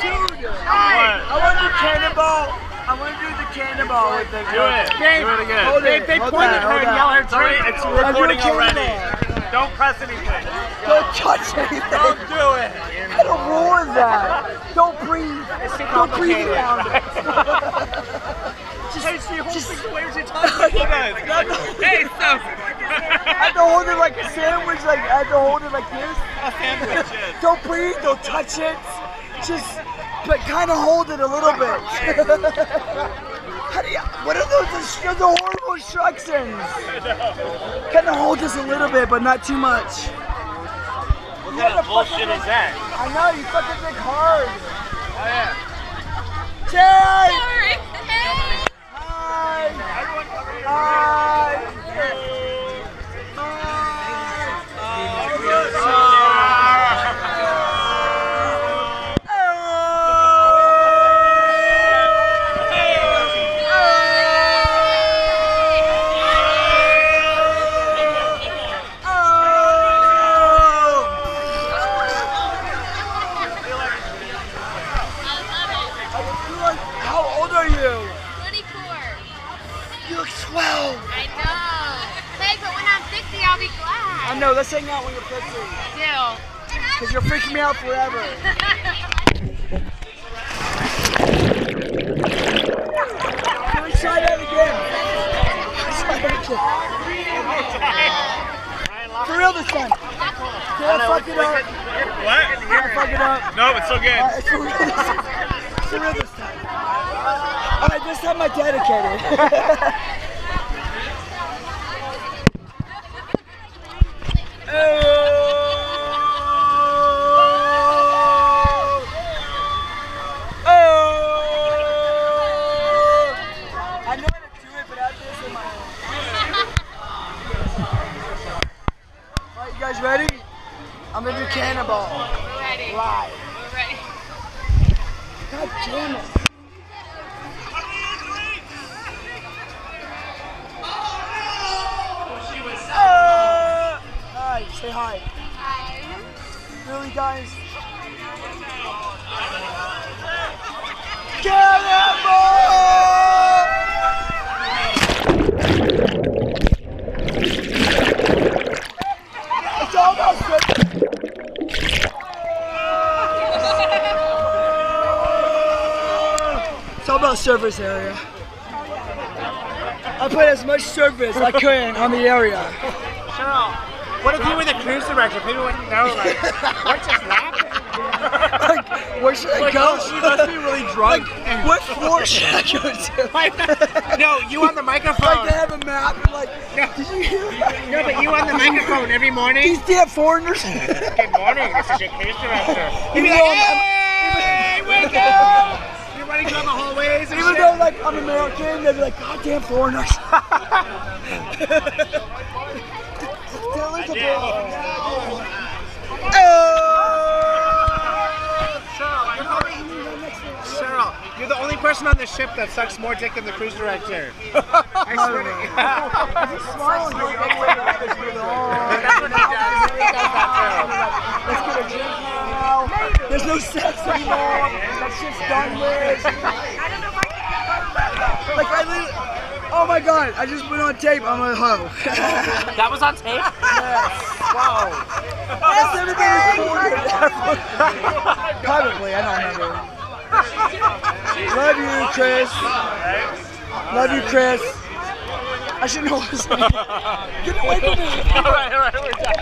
Dude, I want to do cannonball. I want to do the cannonball with the. Do it. Do it again. They pointed at her and yelled at her. It's recording already. Don't press anything. Don't touch anything. Don't do it. I don't rule with that. Don't breathe. Don't breathe around it. Just the way you're talking about it. Hey, stop. I have to hold it like a sandwich. Like I have to hold it like this. A sandwich. Yes. Don't breathe. Don't touch it. Just, but kind of hold it a little bit. How do you? What are those the horrible instructions? Kind of hold this a little bit, but not too much. What kind of bullshit is that? I know you fucking think hard. Oh yeah. Jay! Sorry. Hi! Hi! How old are you? 24. You look 12. I know. Hey, but when I'm 50, I'll be glad. I know, let's hang out when you're 50. Deal. Because you're freaking me out forever. Can we try that again? For real this time. Can I fuck it up? What? Can I fuck it up? No, it's so good. It's for real this time. It's for real this time. Alright, this time I dedicated. I know how to do it, but I have this in my head. Alright, you guys ready? I'm gonna do cannonball. We're ready. Live. We're ready. God damn it. Hi, say hi. Hi. Really, guys? Cannonball! It's almost good. It's all about surface area. I put as much surface I could on the area. Cheryl, what if you were the cruise director? People wouldn't know, like, what just happened? Like, where should I go? She must be really drunk. Like, what floor should I go to? No, you on the microphone. Like, they have a map and like, did you hear? No, but you on the microphone every morning. These damn foreigners. Good morning, this is your cruise director. You'd be Even like, though hey, wake up! You're running down the hallways and Even shit. though like I'm American, they'd be like, God damn foreigners. Cheryl, you're the only person on the ship that sucks more dick than the cruise director. I swear to you. Let's get a drink now. There's no sex anymore. That shit's done with. Like I literally, oh my god, I just went on tape. I'm a hoe. That was on tape? Yes. Wow. Yes, everybody recorded. Probably, I don't remember. Love you, Chris. Love you, Chris. I should know his name. Get away from me. All right, we're done.